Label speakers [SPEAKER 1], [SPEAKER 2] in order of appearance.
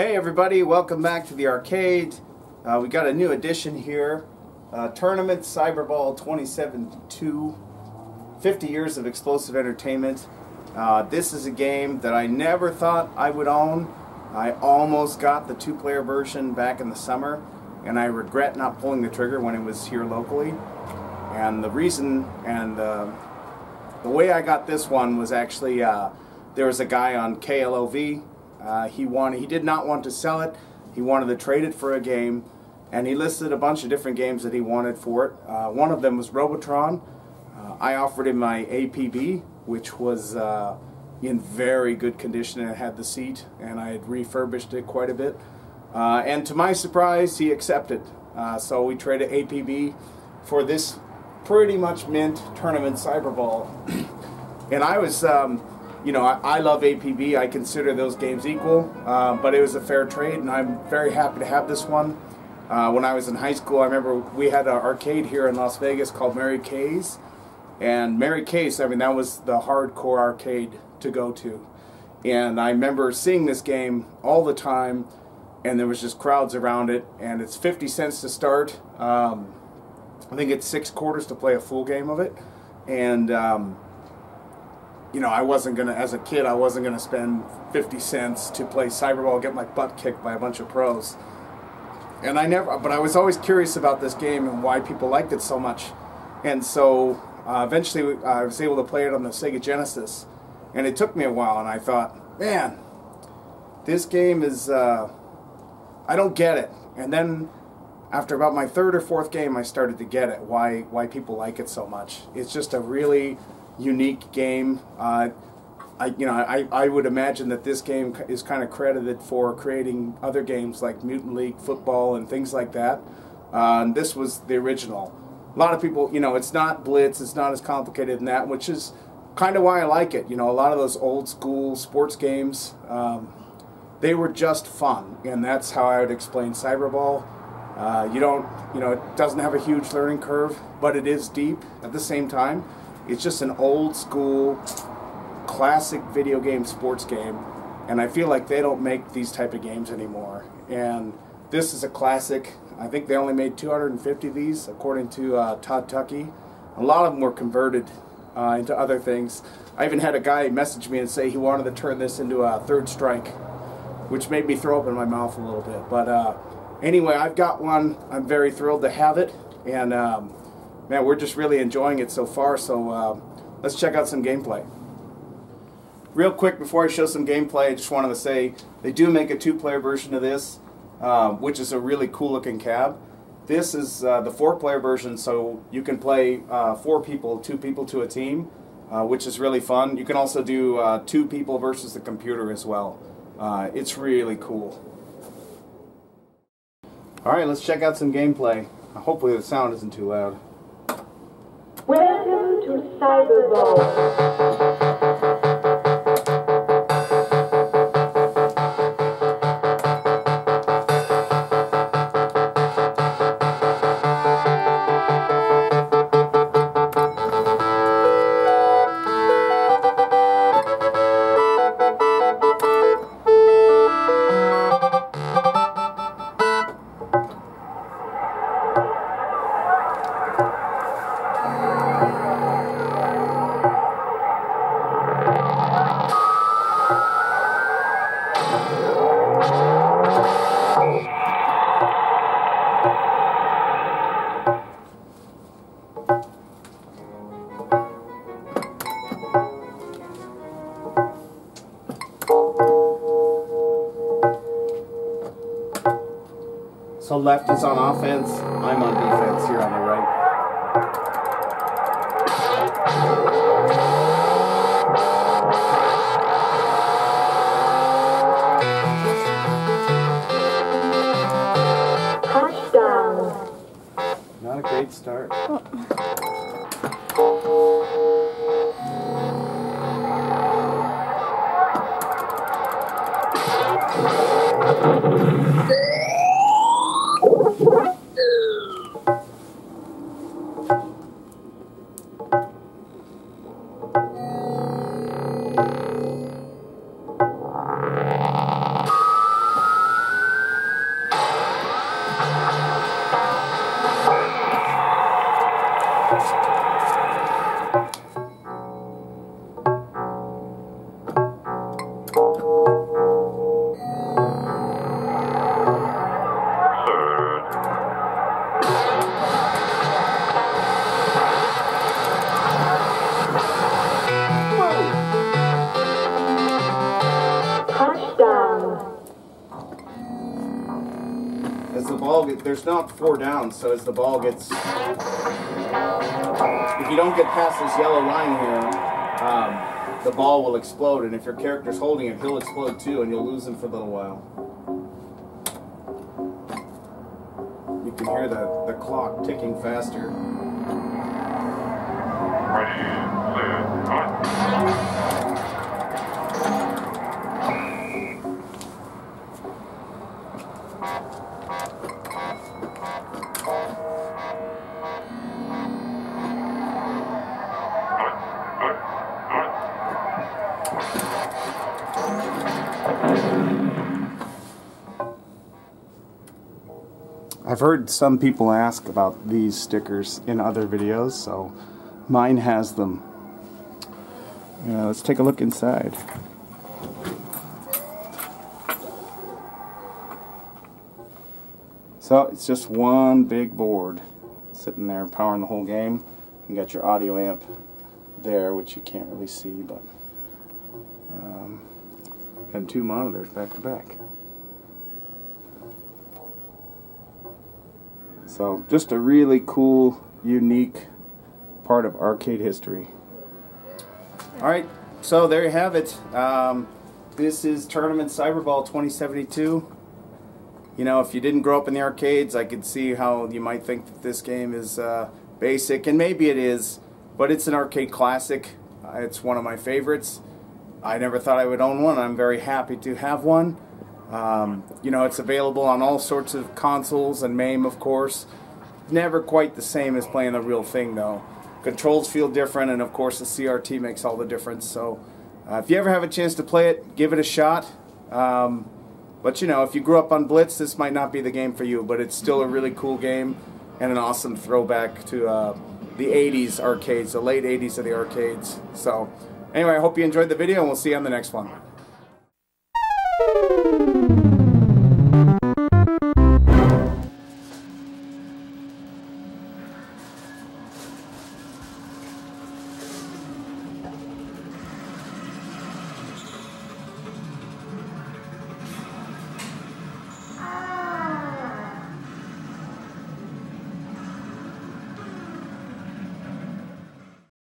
[SPEAKER 1] Hey everybody, welcome back to the arcade. We got a new edition here, Tournament Cyberball 2072, 50 years of explosive entertainment. This is a game that I never thought I would own. I almost got the two-player version back in the summer, and I regret not pulling the trigger when it was here locally. And the reason and the way I got this one was actually there was a guy on KLOV. He did not want to sell it. He wanted to trade it for a game, and he listed a bunch of different games that he wanted for it. One of them was Robotron. I offered him my APB, which was in very good condition, and it had the seat, and I had refurbished it quite a bit. And to my surprise, he accepted. So we traded APB for this pretty much mint Tournament Cyberball. And I was, you know, I love APB. I consider those games equal, but it was a fair trade, and I'm very happy to have this one. When I was in high school, I remember we had an arcade here in Las Vegas called Mary Kay's, and Mary Kay's, I mean, that was the hardcore arcade to go to. And I remember seeing this game all the time, and there was just crowds around it, and it's 50 cents to start. I think it's 6 quarters to play a full game of it, and you know, I wasn't gonna, as a kid, I wasn't gonna spend 50 cents to play Cyberball, get my butt kicked by a bunch of pros. And but I was always curious about this game and why people liked it so much. And so eventually I was able to play it on the Sega Genesis, and it took me a while, and I thought, man, this game is, I don't get it. And then after about my 3rd or 4th game, I started to get it, why people like it so much. It's just a really unique game. I would imagine that this game is kind of credited for creating other games like Mutant League Football and things like that. And this was the original. A lot of people, you know, it's not Blitz, it's not as complicated than that, which is kind of why I like it. You know, a lot of those old school sports games, they were just fun, and that's how I would explain Cyberball. You know, it doesn't have a huge learning curve, but it is deep at the same time. It's just an old school, classic video game, sports game, and I feel like they don't make these type of games anymore. And this is a classic. I think they only made 250 of these, according to Todd Tuckey. A lot of them were converted into other things. I even had a guy message me and say he wanted to turn this into a Third Strike, which made me throw up in my mouth a little bit. But anyway, I've got one. I'm very thrilled to have it, and man, we're just really enjoying it so far, so let's check out some gameplay. Real quick, before I show some gameplay, I just wanted to say they do make a 2-player version of this, which is a really cool looking cab. This is the 4-player version, so you can play 4 people, 2 people to a team, which is really fun. You can also do 2 people versus the computer as well. It's really cool. Alright, let's check out some gameplay. Hopefully the sound isn't too loud.
[SPEAKER 2] Welcome to Cyberball.
[SPEAKER 1] So left is on offense, I'm on defense here on the right.
[SPEAKER 2] Touchdown.
[SPEAKER 1] Not a great start. As the ball gets, there's not 4 downs, so as the ball gets, if you don't get past this yellow line here, the ball will explode, and if your character's holding it, he'll explode too, and you'll lose him for a little while. You can hear the clock ticking faster.
[SPEAKER 3] Ready, set, cut.
[SPEAKER 1] I've heard some people ask about these stickers in other videos, so mine has them. Let's take a look inside. So it's just one big board sitting there powering the whole game. You got your audio amp there, which you can't really see, but and 2 monitors back to back. So just a really cool, unique part of arcade history. Alright, so there you have it. This is Tournament Cyberball 2072. You know, if you didn't grow up in the arcades, I could see how you might think that this game is basic, and maybe it is, but it's an arcade classic. It's one of my favorites. I never thought I would own one. I'm very happy to have one. You know, it's available on all sorts of consoles and MAME, of course. Never quite the same as playing the real thing, though. Controls feel different, and of course the CRT makes all the difference. So if you ever have a chance to play it, give it a shot. But you know, if you grew up on Blitz, this might not be the game for you, but it's still a really cool game and an awesome throwback to the 80s arcades, the late 80s of the arcades. So anyway, I hope you enjoyed the video, and we'll see you on the next one.